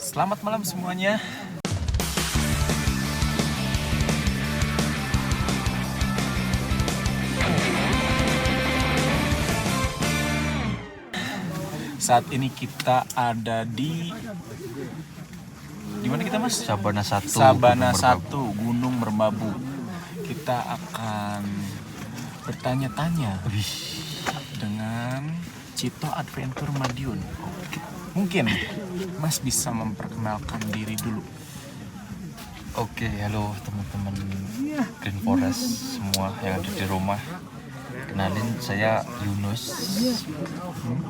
Selamat malam semuanya. Saat ini kita ada di mana kita, Mas? Sabana 1. Sabana 1, Gunung Merbabu. Kita akan bertanya-tanya dengan Cito Adventure Madiun. Mungkin Mas bisa memperkenalkan diri dulu. Oke, halo teman-teman Green Forest semua yang ada di rumah. Kenalin, saya Yunus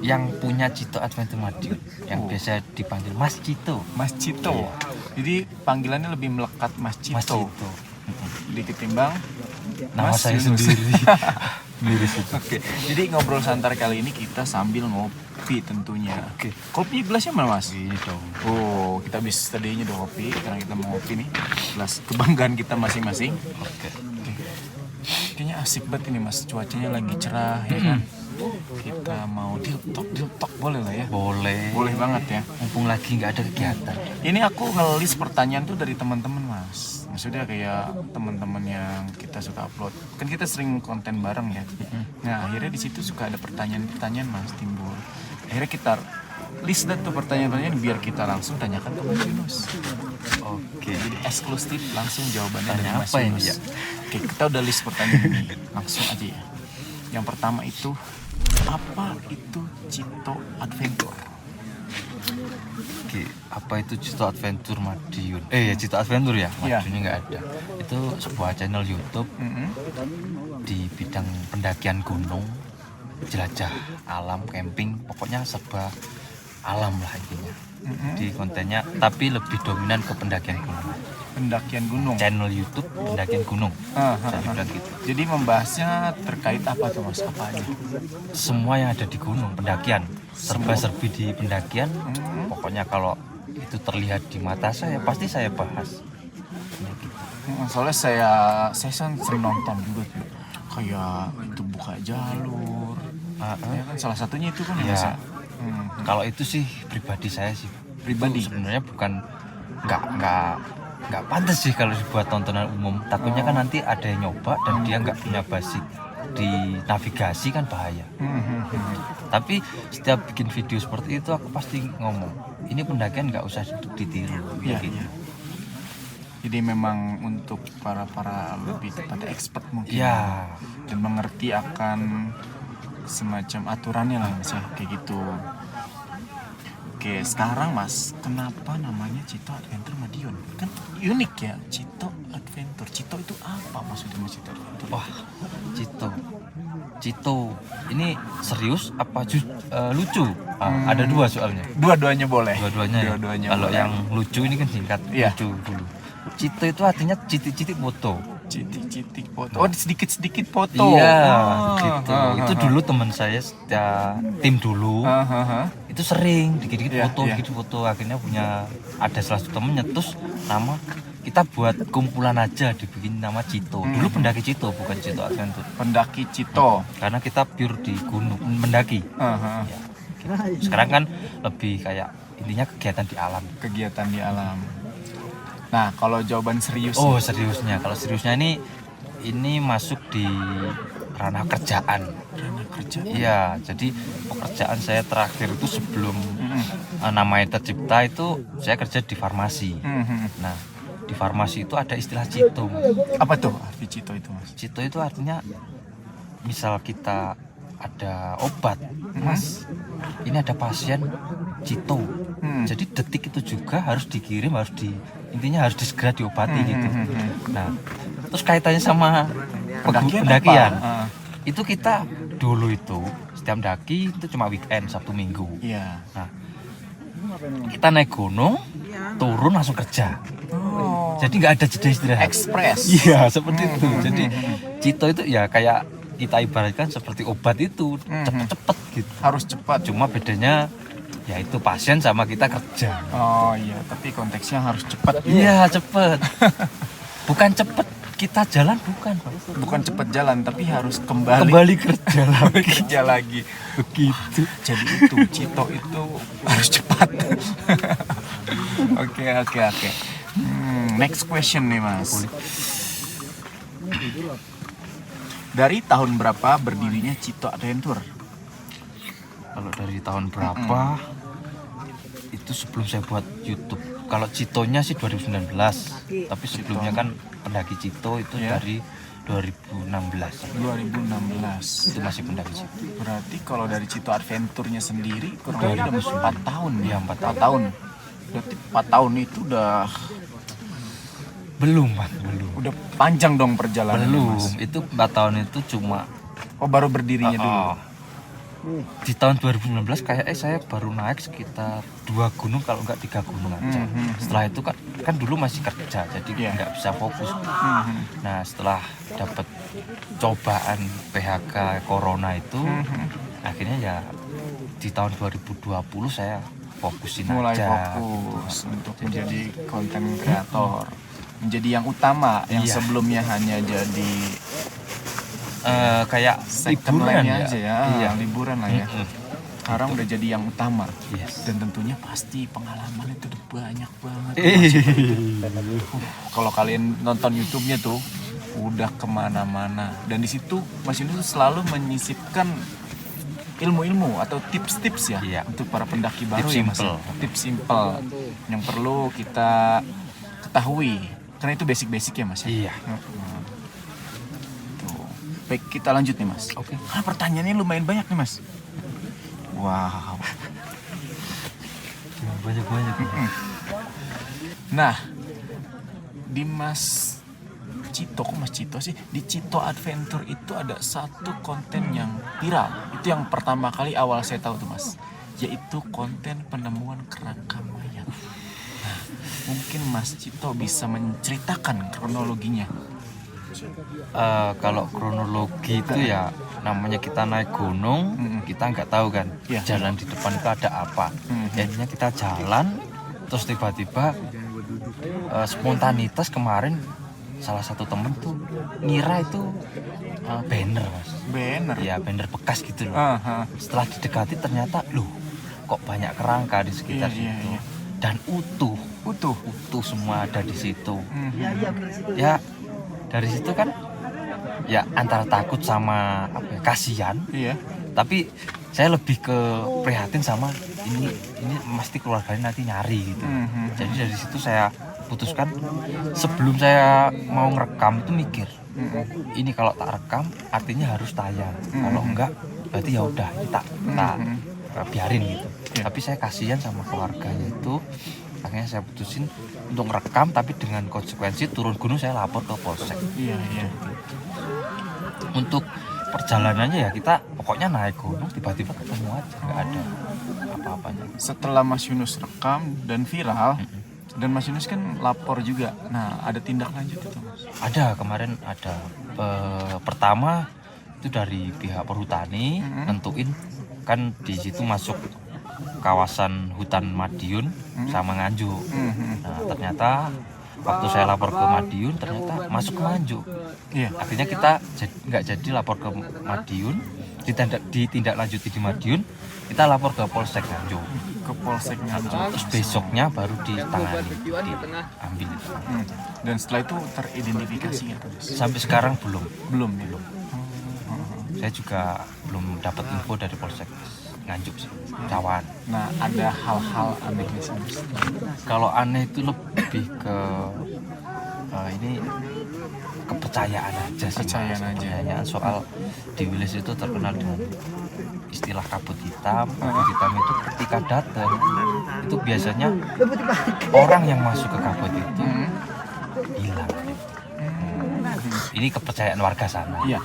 yang punya Cito Adventure Madiun, yang biasa dipanggil Mas Cito. Mas Cito. Iya. Jadi panggilannya lebih melekat Mas Cito. Mas Cito. Jadi ketimbang Nama Mas saya Yunus. sendiri. Mirip itu. Oke. Jadi ngobrol santai kali ini kita sambil ngopi tentunya. Oke. Kopi gelasnya mana, Mas? Ini dong. Oh, kita habis tadinya udah ngopi karena kita mau ngopi nih. Gelas kebanggaan kita masing-masing. Oke. Kayaknya asik banget ini, Mas. Cuacanya lagi cerah ya kan. Kita mau diltok boleh lah ya. Boleh Banget ya. mumpung lagi nggak ada kegiatan. Ini aku ngelis pertanyaan tuh dari teman-teman, Mas. Maksudnya kayak teman-teman yang kita suka upload. Kan kita sering konten bareng ya. Nah, akhirnya di situ suka ada pertanyaan-pertanyaan, Mas, timbul. Akhirnya kita list dah tuh pertanyaan-pertanyaan biar kita langsung tanyakan ke Mas Yunus. Oke. Jadi eksklusif langsung jawabannya Tanya dari Mas apa ini, Yunus. ya? Oke, kita udah list pertanyaan ini. Langsung aja ya. Yang pertama itu, apa itu Cito Adventure? Oke, apa itu Cito Adventure Madiun? Ya Cito Adventure ya, Iya. Madiunnya nggak ada. Itu sebuah channel YouTube di bidang pendakian gunung, jelajah alam, camping, pokoknya serba alam lah intinya. Di kontennya, tapi lebih dominan ke pendakian gunung. Pendakian gunung. Channel YouTube pendakian gunung. Saya bilang gitu. Jadi membahasnya terkait apa tuh, Mas? Apa aja? Semua yang ada di gunung, pendakian, serba-serbi di pendakian. Pokoknya kalau itu terlihat di mata saya, pasti saya bahas. Ya, gitu. Soalnya saya sering nonton juga tuh. Kayak itu buka jalur. Ya kan salah satunya itu kan ya, Iya. Mas, ya? Kalau itu sih pribadi saya sih. Pribadi? Itu sebenarnya bukan nggak pantas sih kalau dibuat tontonan umum. Takutnya kan nanti ada yang nyoba dan dia nggak punya basic di navigasi, kan bahaya. Tapi setiap bikin video seperti itu aku pasti ngomong, ini pendakian nggak usah ditiru. Iya, Gitu. iya. Jadi memang untuk para lebih tepatnya expert mungkin. Iya. Dan mengerti akan semacam aturannya lah, Mas, ya, kayak gitu. Oke, sekarang Mas, kenapa namanya Cito Adventure Madiun? Kan unik ya, Cito Adventure. Cito itu apa maksudnya, Mas, Cito Adventure? Wah, Cito ini serius apa lucu? Ada dua soalnya. Dua-duanya boleh. Dua-duanya ya. Dua-duanya Kalau boleh. yang lucu ini kan singkat, Iya. lucu dulu. Cito itu artinya citik-citik foto. Citik-citik foto. Oh, sedikit-sedikit foto. Iya, Oh, gitu. Itu dulu teman saya tim dulu. Itu sering dikit-dikit Iya, foto, iya. dikit foto. Akhirnya ada salah satu temen nyetus nama, kita buat kumpulan aja, dibikin nama Cito. Dulu pendaki Cito, bukan Cito Adventure. Pendaki Cito. Karena kita pure di gunung, mendaki. Ya, gitu. Sekarang kan lebih kayak intinya kegiatan di alam. Kegiatan di alam. Nah, kalau jawaban serius. Oh, seriusnya. Kalau seriusnya ini masuk di ranah kerjaan. Ranah kerja. Iya, jadi pekerjaan saya terakhir itu sebelum namanya tercipta itu saya kerja di farmasi. Nah, di farmasi itu ada istilah Cito. Apa tuh arti Cito itu, Mas? Cito itu artinya misal kita ada obat, Mas, ini ada pasien Cito. Jadi detik itu juga harus dikirim, intinya harus segera diobati gitu. Nah, terus kaitannya sama pendakian. Itu kita dulu itu setiap daki itu cuma weekend, Sabtu Minggu. Iya. Nah, kita naik gunung, turun langsung kerja. Oh. Jadi nggak ada jeda istirahat. Ekspres. Iya, seperti itu. Jadi Cito itu ya kayak kita ibaratkan seperti obat itu, cepet-cepet gitu. Harus cepat. Cuma bedanya ya itu pasien sama kita kerja. Oh iya, tapi konteksnya harus cepat. Iya, cepet. Bukan cepet kita jalan, bukan. Bukan cepat jalan, tapi harus kembali kerja lagi. kerja lagi. Begitu. Jadi itu Cito itu harus cepat. Oke. Next question nih Mas. Dari tahun berapa berdirinya Cito Adventure? Kalau dari tahun berapa? Itu sebelum saya buat YouTube. Kalau Citonya sih 2019, tapi sebelumnya kan Pendaki Cito itu Ya. dari 2016. 2016. Itu masih Pendaki Cito. Berarti kalau dari Cito Adventure-nya sendiri kurang lebih udah 4 tahun Iya, ya? 4 tahun. Berarti 4 tahun itu Belum, Mas, belum. udah panjang dong perjalanan Belum. Mas. Itu 4 tahun itu cuma Baru berdirinya dulu. Di tahun 2019 kayak saya baru naik sekitar 2 gunung kalau enggak 3 gunung aja. Setelah itu kan dulu masih kerja jadi Iya. nggak bisa fokus. Nah setelah dapat cobaan PHK Corona itu akhirnya ya di tahun 2020 saya fokusin Mulai aja. fokus untuk menjadi konten kreator, menjadi yang utama, yang Iya. sebelumnya hanya jadi Kayak second liburan line aja ya, Iya. liburan lah ya. Sekarang udah jadi yang utama. Yes. Dan tentunya pasti pengalaman itu udah banyak banget. Eh. Kalau kalian nonton YouTube-nya tuh udah kemana-mana. Dan di situ Mas Yunus selalu menyisipkan ilmu-ilmu atau tips-tips ya Iya. untuk para pendaki baru Tips ya Mas. simple. Tips simple yang perlu kita ketahui. Karena itu basic-basic ya Mas. Iya. Tuh. Baik, kita lanjut nih Mas. Oke. Karena pertanyaannya lumayan banyak nih Mas. Wow. Banyak-banyak. Nah, di Mas Cito, kok Mas Cito sih? Di Cito Adventure itu ada satu konten yang viral. Itu yang pertama kali awal saya tahu tuh Mas. Yaitu konten penemuan kerangka mayat. Nah, mungkin Mas Cito bisa menceritakan kronologinya. Kalau kronologi itu ya namanya kita naik gunung, kita nggak tahu kan Iya. jalan di depan itu ada apa. Jadinya kita jalan, terus tiba-tiba spontanitas kemarin salah satu temen tuh ngira itu banner, Mas. Banner. Ya banner bekas gitu loh. Aha. Setelah didekati ternyata loh kok banyak kerangka di sekitar Iya, situ iya. dan utuh Utuh. semua ada di situ. Mhm. Ya dari situ kan ya antara takut sama kasihan, Iya. tapi saya lebih ke prihatin sama ini mesti keluarganya nanti nyari gitu. Jadi dari situ saya putuskan sebelum saya mau ngerekam itu mikir ini kalau tak rekam artinya harus tayang, kalau enggak berarti ya udah kita biarin gitu. Iya. Tapi saya kasihan sama keluarganya itu, akhirnya saya putusin untuk ngerekam tapi dengan konsekuensi turun gunung saya lapor ke polsek. Iya. Untuk perjalanannya ya kita pokoknya naik gunung tiba-tiba ketemu aja nggak ada apa-apanya. Setelah Mas Yunus rekam dan viral, dan Mas Yunus kan lapor juga. Nah, ada tindak lanjut itu Mas? Ada kemarin ada pertama itu dari pihak perhutani nentuin kan di situ masuk kawasan hutan Madiun sama Nganjuk. Nah ternyata waktu saya lapor ke Madiun ternyata masuk ke Nganjuk. Iya. Akhirnya kita nggak jadi lapor ke Madiun, ditindaklanjuti di Madiun, kita lapor ke Polsek Nganjuk. Ke Polsek Nganjuk. Terus besoknya baru ditangani, diambil. Dan setelah itu teridentifikasi nggak tuh Mas? Sampai sekarang belum. Belum. Saya juga belum dapat info dari Polsek Nganjuk sih, Cawan. Nah, ada hal-hal anehnya sih Mas. Kalau aneh itu lebih ke ini kepercayaan aja sih. Kepercayaan Mas. aja. Kepercayaan soal di Wilis itu terkenal dengan istilah kabut hitam. Kabut hitam itu ketika datang itu biasanya orang yang masuk ke kabut itu hilang. Ini kepercayaan warga sana. Iya.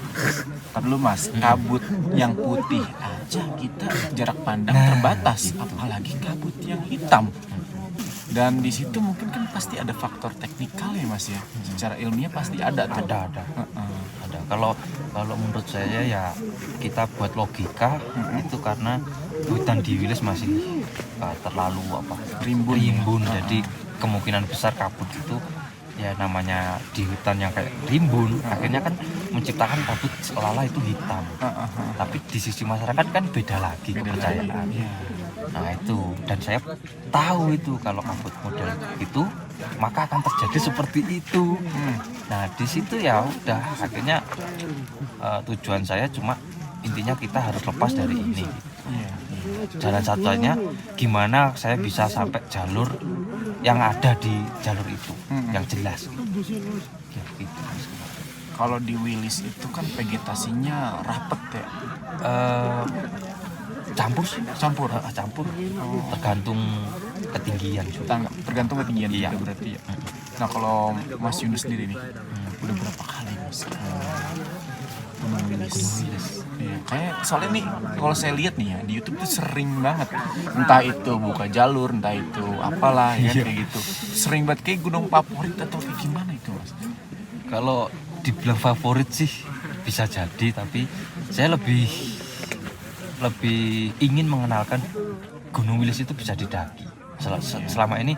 Ntar dulu Mas, kabut yang putih aja kita jarak pandang Nah, terbatas, apalagi kabut yang hitam. Dan di situ mungkin kan pasti ada faktor teknikal ya Mas ya. Secara ilmiah pasti ada tuh. Ada. Ada. Kalau menurut saya ya kita buat logika itu karena hutan di Wilis masih terlalu rimbun. Jadi kemungkinan besar kabut itu ya namanya di hutan yang kayak rimbun akhirnya kan menciptakan kabut seolah-olah itu hitam. Tapi di sisi masyarakat kan beda lagi kepercayaan. Iya. Nah itu, dan saya tahu itu kalau upload model itu maka akan terjadi seperti itu. Nah di situ ya udah akhirnya tujuan saya cuma intinya kita harus lepas dari ini. Jalan satunya gimana saya bisa sampai jalur yang ada di jalur itu yang jelas. Gitu. Kalau di Wilis itu kan vegetasinya rapet ya. Campur sih, campur. Tergantung ketinggian. Tergantung ketinggian Iya. kita berarti ya. Nah kalau Mas Yunus sendiri nih, udah berapa kali Mas Gunung Wilis? Iya, kayak soalnya nih kalau saya lihat nih ya di YouTube tuh sering banget, entah itu buka jalur, entah itu apalah ya kayak gitu. Sering banget kayak gunung favorit atau kayak gimana itu Mas? Kalau dibilang favorit sih bisa jadi, tapi saya lebih ingin mengenalkan Gunung Wilis itu bisa didaki. Selama ini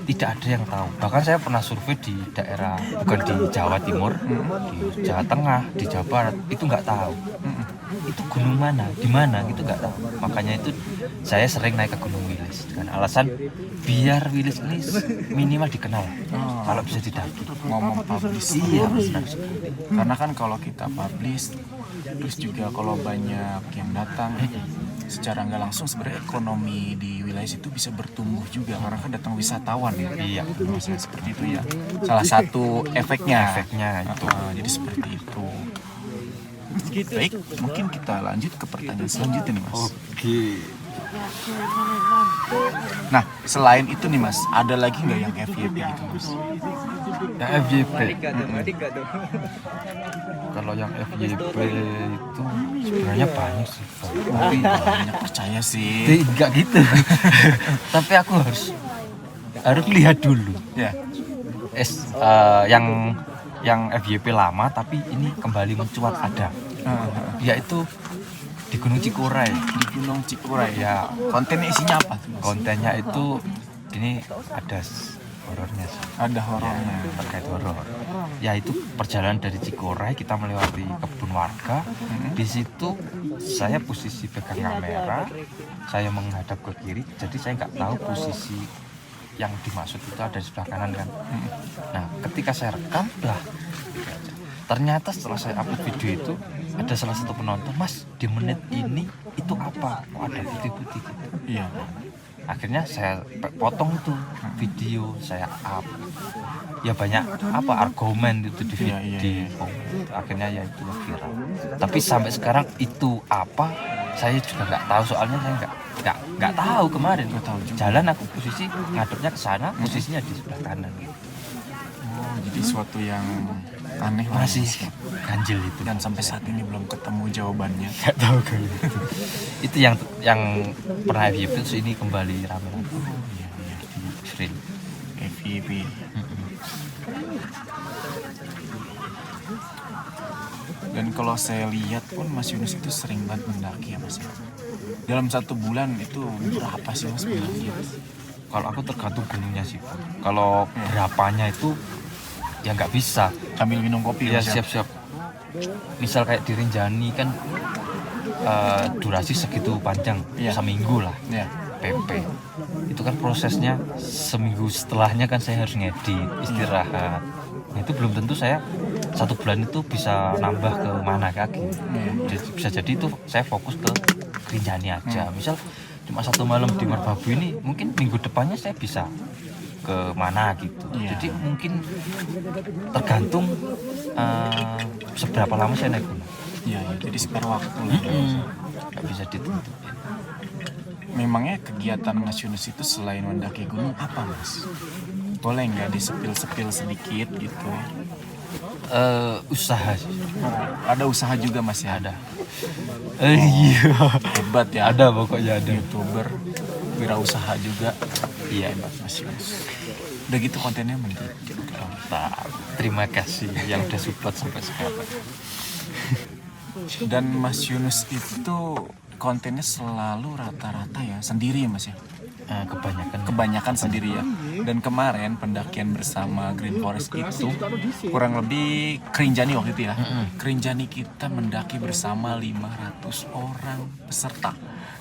tidak ada yang tahu. Bahkan saya pernah survei di daerah, bukan di Jawa Timur, di Jawa Tengah, di Jawa Barat, itu nggak tahu. Itu gunung mana, di mana, itu nggak tahu. Makanya itu saya sering naik ke Gunung Wilis dengan alasan biar Wilis ini minimal dikenal. Kalau bisa didaki. Ngomong publish. Iya, benar. Karena kan kalau kita publish, terus juga kalau banyak yang datang, secara nggak langsung sebenarnya ekonomi di wilayah itu bisa bertumbuh juga karena kan datang wisatawan ya. Iya, Maksudnya seperti itu ya. Salah satu efeknya. itu. Jadi seperti itu. Baik, mungkin kita lanjut ke pertanyaan selanjutnya nih Mas. Oke. Nah, selain itu nih Mas, ada lagi nggak yang FYP gitu Mas? Yang FYP. Kalau yang FYP itu sebenarnya banyak sih. Tapi Banyak percaya sih. tidak gitu. Tapi aku harus lihat dulu. Ya. Yang FYP lama tapi ini kembali mencuat ada. Yaitu di Gunung Cikuray. Di Gunung Cikuray Ya, kontennya isinya apa tuh Mas? kontennya itu ini ada horornya sih. Ada horornya. Terkait horor. Yaitu perjalanan dari Cikuray kita melewati kebun warga. Di situ saya posisi pegang kamera, saya menghadap ke kiri, jadi saya nggak tahu posisi yang dimaksud itu ada di sebelah kanan kan. Nah, ketika saya rekam, ternyata setelah saya upload video itu ada salah satu penonton, Mas di menit ini itu apa? Kok ada putih-putih gitu. Iya. Akhirnya saya potong itu video, saya up. Ya banyak argumen itu di video. Iya. Akhirnya ya itu yang viral. Tapi sampai sekarang itu apa? Saya juga nggak tahu, soalnya saya nggak tahu kemarin. Nggak tahu juga. Jalan aku posisi ngadepnya ke sana, posisinya di sebelah kanan. Jadi suatu yang aneh lah. Masih ganjil itu. Dan sampai saat ini belum ketemu jawabannya. Nggak tahu kan itu yang pernah FYP terus ini kembali rame-rame. Iya. Di screen. FYP. Dan kalau saya lihat pun Mas Yunus itu sering banget mendaki ya Mas. Dalam 1 bulan itu berapa sih Mas mendaki? Kalau aku tergantung gunungnya sih. Kalau berapanya itu ya nggak bisa. Sambil minum kopi Ya Mas, ya? siap-siap. Misal kayak di Rinjani kan durasi segitu panjang, Iya. seminggu lah. Iya. PP itu kan prosesnya seminggu setelahnya kan saya harus ngedit, istirahat. Nah, itu belum tentu saya 1 bulan itu bisa nambah ke mana kaki. Jadi, bisa jadi itu saya fokus ke Rinjani aja. Misal cuma 1 malam di Merbabu ini, mungkin minggu depannya saya bisa ke mana gitu. Iya. Jadi mungkin tergantung seberapa lama saya naik gunung. Iya, jadi spare waktu lah. Nggak bisa ditentuin. Memangnya kegiatan Mas Yunus itu selain mendaki gunung apa Mas? Boleh nggak disepil-sepil sedikit gitu? Usaha sih. Ada usaha juga Mas ya? Ada. Iya. Hebat ya. Ada pokoknya ada. YouTuber, wirausaha juga. Iya. Hebat Mas Yunus. Udah gitu kontennya mantap. Terima kasih yang udah support sampai sekarang. Dan Mas Yunus itu kontennya selalu rata-rata ya sendiri ya Mas ya? Kebanyakan sendiri ya. Dan kemarin pendakian bersama Green Forest itu kurang lebih Kerinjani waktu itu ya. Kerinjani kita mendaki bersama 500 orang peserta.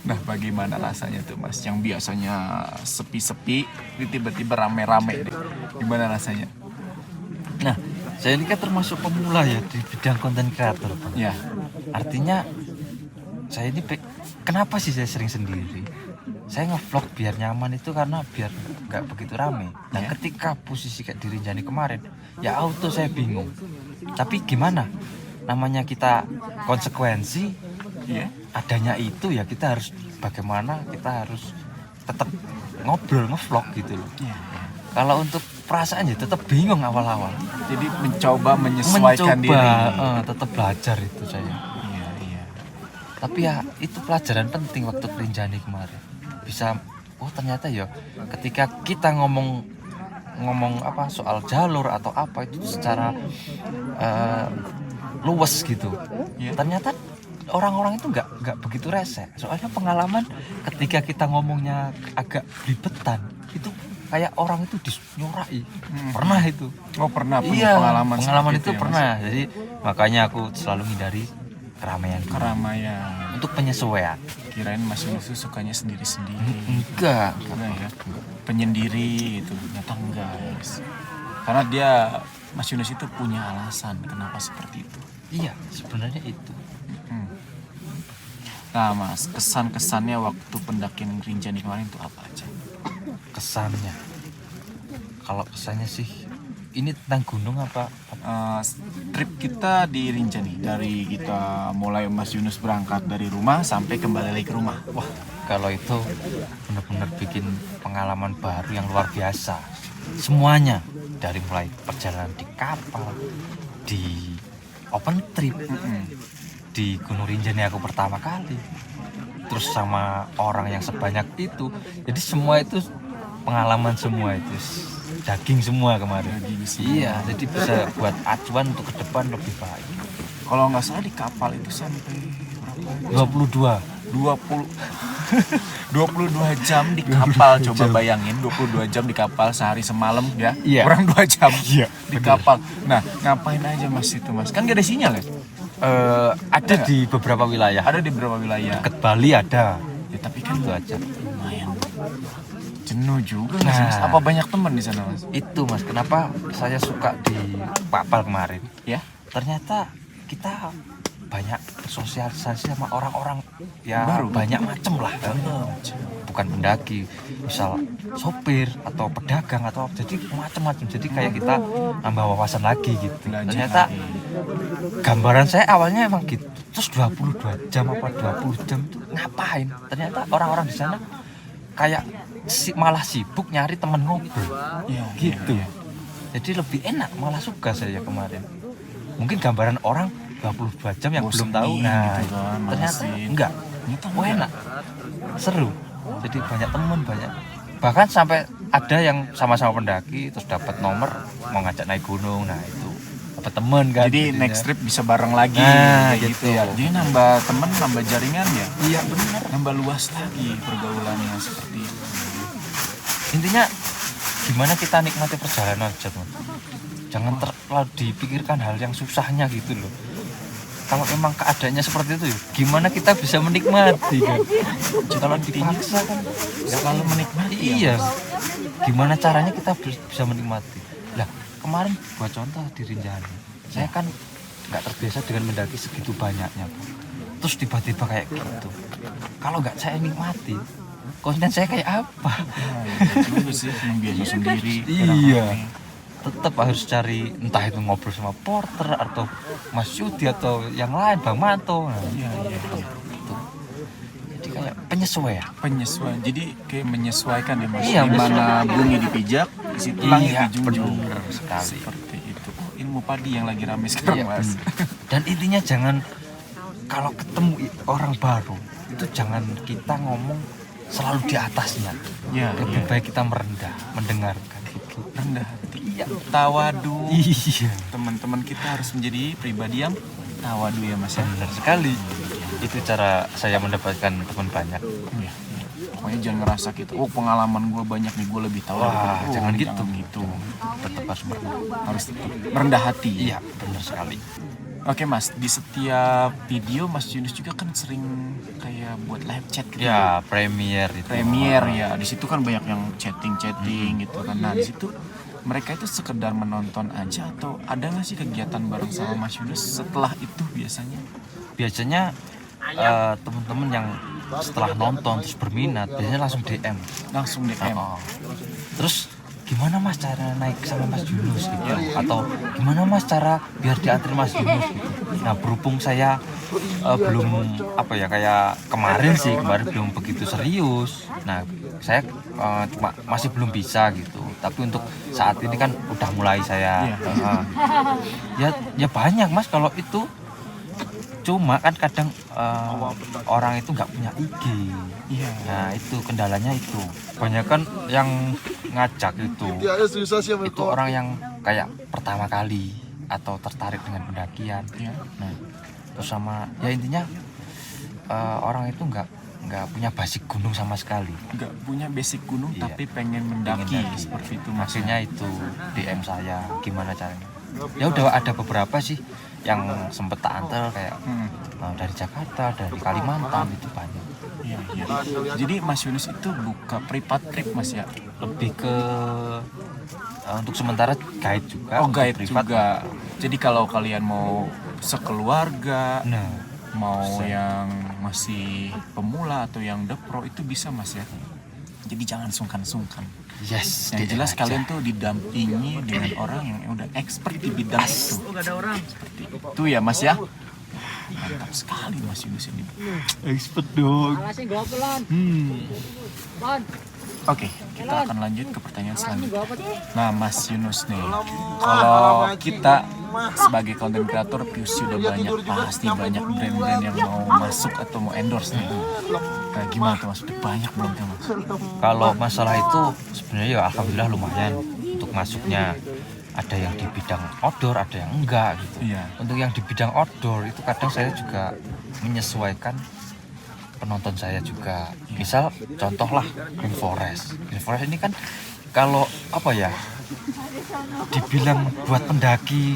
Nah, bagaimana rasanya tuh Mas? Yang biasanya sepi-sepi, ini tiba-tiba rame-rame deh. Gimana rasanya? Nah, saya ini kan termasuk pemula ya di bidang konten kreator, Bang. Ya, Artinya saya ini kenapa sih saya sering sendiri? Saya ngevlog biar nyaman itu karena biar nggak begitu rame. Nah, Ya. ketika posisi kayak di Rinjani kemarin, ya auto saya bingung. Tapi gimana? Namanya kita konsekuensi, iya. adanya itu ya kita harus bagaimana, kita harus tetap ngobrol, ngevlog gitu loh. Iya. Kalau untuk perasaan ya tetap bingung awal-awal. Jadi mencoba menyesuaikan diri. Tetap belajar itu saya. Iya, iya. Tapi ya itu pelajaran penting waktu Rinjani kemarin. Bisa, oh ternyata ya ketika kita ngomong apa soal jalur atau apa itu secara luwes gitu. Iya. Ternyata orang-orang itu nggak begitu rese. Soalnya pengalaman ketika kita ngomongnya agak belibetan itu kayak orang itu dinyurai. Pernah itu. Oh, pernah punya Iya, pengalaman seperti itu ya, Mas? pernah. Jadi makanya aku selalu hindari keramaian. Keramaian. Untuk penyesuaian. Kirain Mas Yunus tuh sukanya sendiri-sendiri. Enggak. Karena ya penyendiri itu ternyata enggak, Mas. Karena Mas Yunus itu punya alasan kenapa seperti itu. Iya, sebenarnya itu. Hmm. Nah, Mas, kesan-kesannya waktu pendakian Rinjani kemarin itu apa aja? Kesannya. Kalau kesannya sih ini tentang gunung apa? Trip kita di Rinjani, dari kita mulai Mas Yunus berangkat dari rumah sampai kembali lagi ke rumah. Wah, kalau itu benar-benar bikin pengalaman baru yang luar biasa. Semuanya dari mulai perjalanan di kapal, di open trip, di Gunung Rinjani aku pertama kali, terus sama orang yang sebanyak itu. Jadi semua itu pengalaman semua itu daging semua kemarin. Daging semua. Iya, jadi bisa buat acuan untuk ke depan lebih baik. Kalau nggak salah di kapal itu sampai berapa? 22 20 22 jam di kapal. Coba bayangin 22 jam di kapal sehari semalam ya. Iya. Kurang 2 jam Iya, di kapal. Nah, ngapain aja Mas itu, Mas? Kan gak ada sinyal ya? ada di beberapa wilayah. Ada di beberapa wilayah. Deket Bali ada. Ya, tapi kan Itu aja. lumayan jenuh juga Mas. Nah. Apa banyak teman di sana, Mas? Itu Mas, kenapa saya suka di kapal kemarin? Ya. Ternyata kita banyak bersosialisasi sama orang-orang ya Baru. banyak macem lah. Bukan pendaki, misal sopir atau pedagang atau apa. Jadi macam-macam. Jadi kayak kita nambah wawasan lagi gitu. Belajar Ternyata lagi. gambaran saya awalnya emang gitu. Terus 22 jam apa 20 jam itu ngapain? Ternyata orang-orang di sana kayak malah sibuk nyari teman ngobrol. Ya, Gitu. ya, ya. Jadi lebih enak, malah suka saya kemarin. Mungkin gambaran orang 22 jam yang belum Bosenin tahu. Nah, gitu kan, ternyata malesin. enggak. Ternyata Oh, enggak. enak. Seru. Jadi banyak teman, banyak. Bahkan sampai ada yang sama-sama pendaki terus dapat nomor mau ngajak naik gunung. Nah, itu dapat teman kan. Jadi jadinya. next trip bisa bareng lagi. Nah, kayak gitu. ya. Jadi nambah teman, nambah jaringan ya. Iya, benar. Nambah luas lagi pergaulannya seperti itu. Intinya gimana kita nikmati perjalanan aja, Mas. Jangan terlalu dipikirkan hal yang susahnya gitu loh. Kalau memang keadaannya seperti itu ya, gimana kita bisa menikmati kan? Kalau dipaksa kan Gak selalu menikmati. Ya, iya. Mas. Gimana caranya kita bisa menikmati? Lah, kemarin buat contoh di Rinjani. Saya kan nggak terbiasa dengan mendaki segitu banyaknya, Pak. Terus tiba-tiba kayak gitu. Kalau nggak saya nikmati, konten saya kayak apa? Nah, itu juga sih yang biasa sendiri. Iya. rame-rame. Tetap harus cari entah itu ngobrol sama porter atau Mas Yudi atau yang lain, Bang Manto. Nah, Iya, iya. itu. Jadi kayak penyesuaian. Penyesuaian. Jadi kayak menyesuaikan ya Mas. Iya, Di mana bumi dipijak, di situ langit Iya, dijunjung. benar sekali. Seperti itu. Oh, ilmu padi yang lagi rame sekarang, Iya, Mas. Dan intinya jangan kalau ketemu orang baru itu jangan kita ngomong selalu di atasnya. Iya, Lebih iya. baik kita merendah, mendengarkan gitu. Rendah hati. Iya. Tawadu. Iya. Teman-teman kita harus menjadi pribadi yang tawadu ya Mas ya. Benar sekali. Itu cara saya mendapatkan teman banyak. Iya. Pokoknya jangan ngerasa gitu. Oh, pengalaman gue banyak nih, gue lebih tahu. Wah, Oh, jangan gitu. gitu. Tetap harus merendah. Harus tetap merendah hati. Iya, benar sekali. Oke Mas, di setiap video Mas Yunus juga kan sering kayak buat live chat gitu. Ya, Premiere itu. Premiere ya, di situ kan banyak yang chatting gitu kan. Nah di situ mereka itu sekedar menonton aja atau ada nggak sih kegiatan bareng sama Mas Yunus setelah itu biasanya? Biasanya teman-teman yang setelah nonton terus berminat biasanya langsung DM. Langsung DM. Oh. Terus gimana Mas cara naik sama Mas Yunus gitu, atau gimana Mas cara biar diantri Mas Yunus gitu. Nah berhubung saya belum apa ya, kayak kemarin belum begitu serius. Nah saya cuma masih belum bisa gitu, tapi untuk saat ini kan udah mulai saya ya banyak Mas kalau itu. Cuma kan kadang orang itu nggak punya IG. Iya. Nah itu kendalanya itu. Banyak kan yang ngajak itu orang yang kayak pertama kali atau tertarik dengan pendakian. Iya. Nah terus sama ya intinya orang itu nggak punya basic gunung sama sekali. Nggak punya basic gunung Iya. tapi pengen mendaki seperti itu Mas. Maksudnya itu DM saya gimana caranya. Ya udah ada beberapa sih yang sempet tak antar kayak dari Jakarta, dari Kalimantan, itu banyak. Iya. Jadi Mas Yunus itu buka privat trip Mas ya? Lebih ke untuk sementara guide juga. Oh untuk guide privat. juga. Jadi kalau kalian mau sekeluarga, Nah, mau bisa. yang masih pemula atau yang the pro itu bisa Mas ya? Jadi jangan sungkan-sungkan. yes. Yang DM jelas aja. kalian tuh didampingi dengan orang yang udah expert di bidang itu. Seperti itu ya Mas ya? Mantap sekali Mas Yunus ini. Expert dong. Oke, kita akan lanjut ke pertanyaan selanjutnya. Nah, Mas Yunus nih, kalau kita sebagai content creator sudah banyak, pasti banyak brand-brand yang mau masuk atau mau endorse nih. Kayak gimana tuh Mas? Udah banyak belum tuh Mas? Kalau masalah itu sebenarnya ya alhamdulillah lumayan untuk masuknya. Ada yang di bidang outdoor, ada yang enggak gitu. Iya. Untuk yang di bidang outdoor itu kadang saya juga menyesuaikan penonton saya juga. Misal contohlah Green Forest. Green Forest ini kan kalau apa ya, dibilang buat pendaki,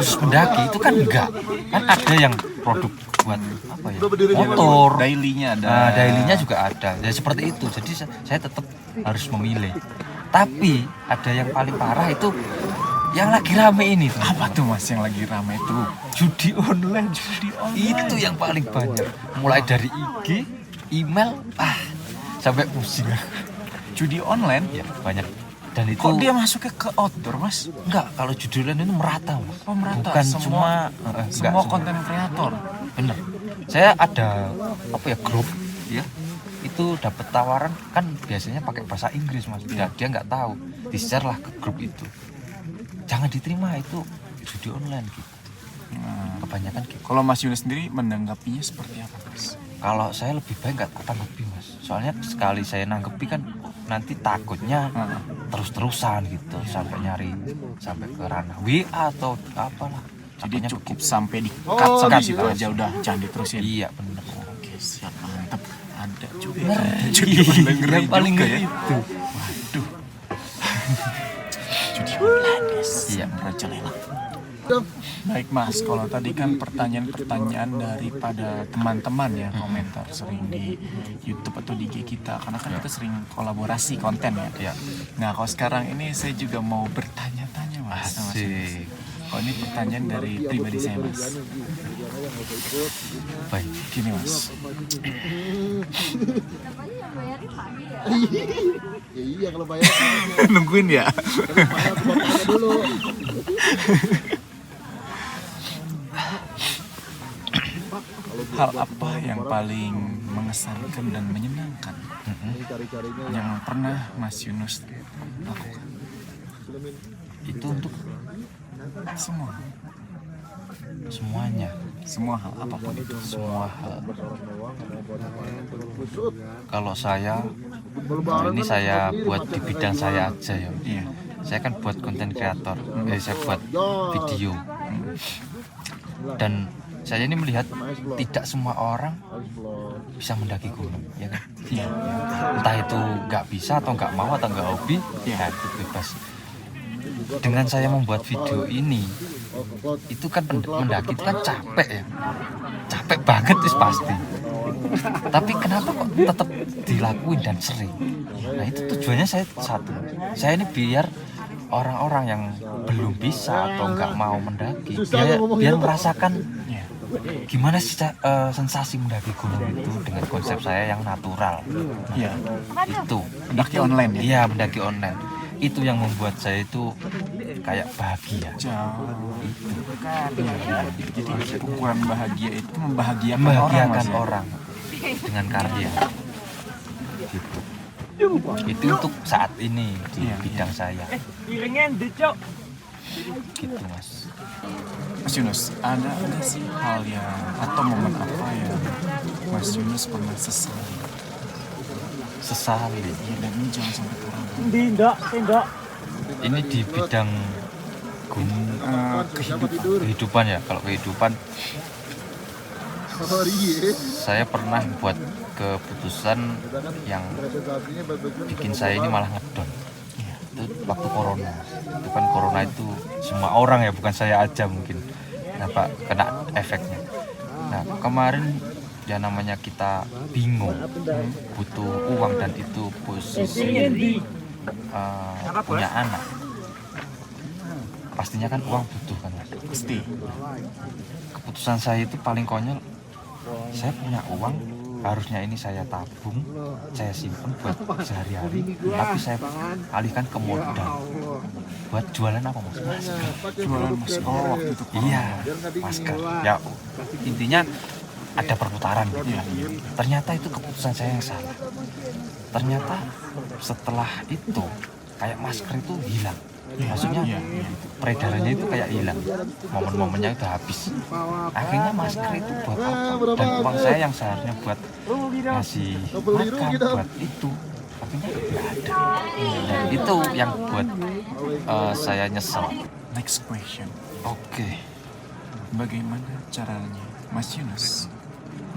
khusus pendaki itu kan enggak. Kan ada yang produk buat apa ya, motor. Daily-nya ada. Nah, daily-nya juga ada. Ya seperti itu. Jadi saya tetap harus memilih. Tapi ada yang paling parah itu yang lagi rame ini tuh. Apa tuh Mas yang lagi ramai itu? Judi online. Itu Itu yang paling banyak. Mulai dari IG, email, sampai pusing. judi online. Ya, banyak. Dan itu Kok dia masuknya ke outdoor Mas? enggak, kalau judi online itu merata, Mas. Oh merata. Bukan semua enggak, konten kreator. bener. Saya ada apa ya, grup ya. Itu dapat tawaran kan biasanya pakai bahasa Inggris Mas. Dia nggak tahu. Di-share lah ke grup itu. Jangan diterima, itu judi online gitu. Nah, Kebanyakan gitu. kalau Mas Yunus sendiri menanggapinya seperti apa Mas? Kalau saya lebih baik nggak tanggapi Mas. Soalnya sekali saya nanggepi kan nanti takutnya terus-terusan gitu, sampai ke ranah WA atau apalah. Jadi Takutnya cukup begitu. sampai di-cut sampai gitu. situ aja udah, jangan diterusin. Iya bener. Oke, siap, mantap. Ada juga Ngeri. judi online ngeri Yang paling juga ngeri ya. itu. Waduh. Judi online guys. Iya. Merajalela. Baik Mas, kalau tadi kan pertanyaan-pertanyaan daripada teman-teman ya, komentar sering di YouTube atau di IG kita, karena kan kita sering kolaborasi konten ya. Iya. Nah kalau sekarang ini saya juga mau bertanya-tanya Mas. sama Mas Yunus. Asik. Oh ini pertanyaan dari pribadi saya Mas. Baik. Gini Mas, Ya iya kalau bayar nungguin ya. dulu. Hal apa yang paling mengesankan dan menyenangkan Cari-carinya yang pernah Mas Yunus lakukan? Itu untuk semuanya. Semua hal apapun itu. Semua hal. kusut. Kalau saya, ini saya buat di bidang saya aja ya. Iya. Saya kan buat konten kreator, saya buat video. Dan saya ini melihat tidak semua orang bisa mendaki gunung, ya kan? Iya. Entah itu nggak bisa atau nggak mau atau nggak hobi, ya itu bebas. Dengan saya membuat video ini, itu kan mendaki itu kan capek ya, capek banget itu pasti. Tapi kenapa kok tetap dilakuin dan sering? Nah itu tujuannya saya satu, saya ini biar orang-orang yang belum bisa atau nggak mau mendaki biar merasakan gimana sih sensasi mendaki gunung itu dengan konsep saya yang natural. Iya. Itu Mendaki online ya. iya, mendaki online itu yang membuat saya itu kayak bahagia. Jauh. Itu Jadi ukuran bahagia itu membahagiakan orang, Mas, membahagiakan ya? orang dengan karya. Gitu. Itu untuk saat ini di Iya, bidang saya. Gitu Mas. Mas Yunus, ada sih hal yang atau momen apa yang Mas Yunus pernah sesali? Sesali. Ya, dan ini jangan sampai kurang. Ini di bidang kehidupan ya. Kalau kehidupan saya pernah buat keputusan yang bikin saya ini malah ngedon. Itu waktu corona. Itu kan corona itu semua orang ya, bukan saya aja mungkin. Kenapa kena efeknya. Nah kemarin ya namanya kita bingung, butuh uang dan itu posisi punya anak. Pastinya kan uang butuh kan. Pasti. Keputusan saya itu paling konyol. Saya punya uang, harusnya ini saya tabung, saya simpen buat sehari-hari, tapi saya alihkan ke modal buat jualan apa Mas? Jualan masker. Oh, waktu itu corona. Iya, masker. Ya intinya ada perputaran. Iya. Ternyata itu keputusan saya yang salah. Ternyata setelah itu kayak masker itu hilang. Maksudnya peredarannya itu kayak hilang, momen-momennya udah habis. Akhirnya masker itu buat apa? Dan uang saya yang seharusnya buat ngasih makan, buat itu akhirnya nggak ada. Dan itu yang buat saya nyesel. Next question. Oke. Bagaimana caranya Mas Yunus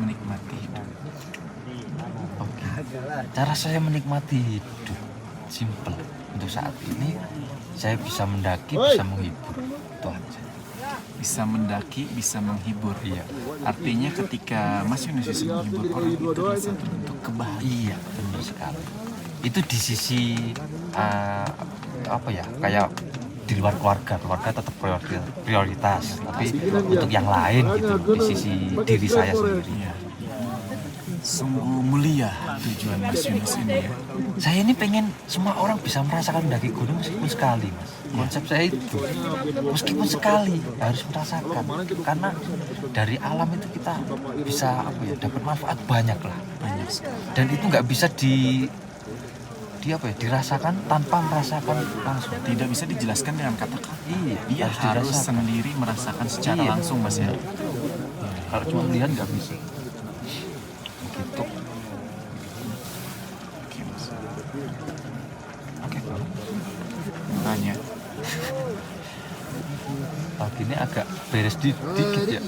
menikmati hidup? Oke. Cara saya menikmati hidup simple. Untuk saat ini saya bisa mendaki, bisa menghibur. Itu aja. Bisa mendaki, bisa menghibur. Iya. Artinya ketika Mas Yunus bisa menghibur orang itu adalah satu bentuk kebahagiaan. Iya, benar sekali. Itu di sisi apa ya? Kayak di luar keluarga tetap prioritas. Tapi untuk yang lain gitu, di sisi diri saya sendiri. Iya. Sungguh mulia tujuan Mas Yunus ini ya. Saya ini pengen semua orang bisa merasakan mendaki gunung meskipun sekali, Mas. Konsep saya itu meskipun sekali harus merasakan, karena dari alam itu kita bisa apa ya, dapat manfaat banyak lah, Banyak sekali. dan itu nggak bisa di apa ya, dirasakan tanpa merasakan langsung. Tidak bisa dijelaskan dengan kata-kata. Iya, Dia harus dirasakan. sendiri merasakan secara Iya. langsung, Mas ya. Kalau cuma melihat nggak bisa. Gitu. Oke, Mas. Oke, Bang. Tanya. Pagi ini agak beres dikit ya.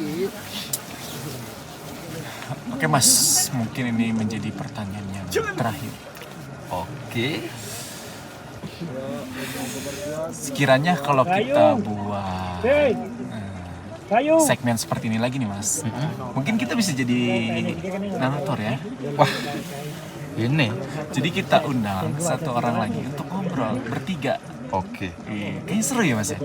Oke, Mas. Mungkin ini menjadi pertanyaan yang terakhir. Oke. Sekiranya kalau kita buat segmen seperti ini lagi nih, Mas, mungkin kita bisa jadi narator ya. Wah, ini. Jadi kita undang satu orang lagi untuk ngobrol bertiga. Oke. Kayaknya seru ya, Mas ya.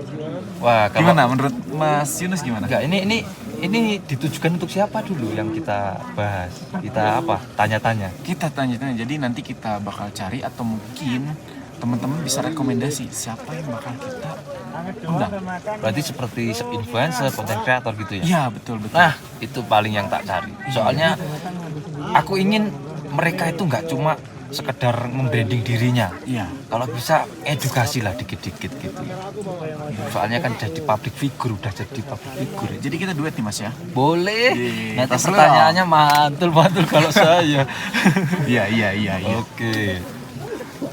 Wah, kalau Gimana menurut Mas Yunus gimana? enggak, ini ditujukan untuk siapa dulu yang kita bahas? Kita apa? Tanya-tanya. Kita tanya-tanya. Jadi nanti kita bakal cari atau mungkin teman-teman bisa rekomendasi siapa yang bakal kita undang. Berarti seperti influencer, content creator gitu ya? Iya, betul betul. Nah, itu paling yang tak cari. Soalnya aku ingin mereka itu nggak cuma sekedar membranding dirinya. Iya. Kalau bisa edukasi lah dikit-dikit gitu. Soalnya kan jadi public figure, udah jadi public figure. Jadi kita duet nih, Mas ya. Boleh. Iya, Nanti tas pertanyaannya mantul-mantul kalau saya. Iya, iya. Oke.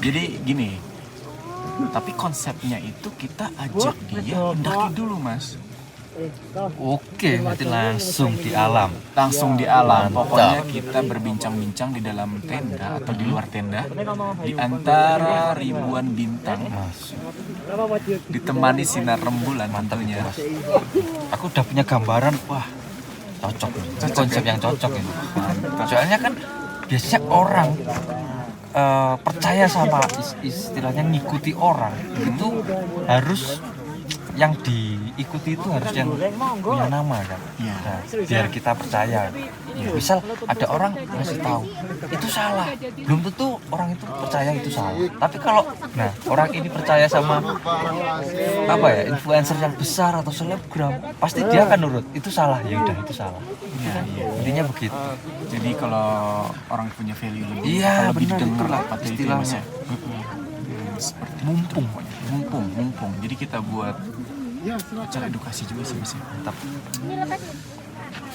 Jadi gini. Tapi konsepnya itu kita ajak dia mendaki dulu, Mas. Oke, berarti langsung di alam. Langsung di alam. Mantap. Pokoknya kita berbincang-bincang di dalam tenda atau di luar tenda, di antara ribuan bintang, Mas, ditemani sinar rembulan tentunya. Mas. Aku udah punya gambaran, wah cocok nih. Ini konsep yang cocok ini. Soalnya kan biasanya orang percaya sama istilahnya ngikuti orang itu harus yang diikuti itu harus yang punya nama kan. Iya. Nah, biar kita percaya. Misal ada orang ngasih tahu itu salah, belum tentu orang itu percaya itu salah. Tapi kalau orang ini percaya sama apa ya, influencer yang besar atau selebgram, pasti dia akan nurut. Itu salah, ya udah itu salah. Iya, iya. Intinya begitu. Jadi kalau orang punya value lebih, Iya, akan lebih benar, didengar itulah apa itu istilahnya. Mas ya. Seperti mumpung, mumpung. Jadi kita buat acara edukasi juga sih Mas ya. Mantap.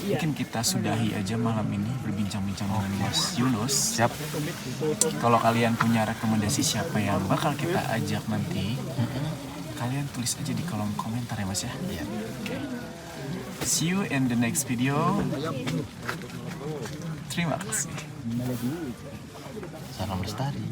Mungkin kita sudahi aja malam ini berbincang-bincang dengan Mas Yunus. Siap. Kalau kalian punya rekomendasi siapa yang bakal kita ajak nanti, kalian tulis aja di kolom komentar ya Mas ya. Iya. Oke. See you in the next video. Terima kasih. Salam lestari.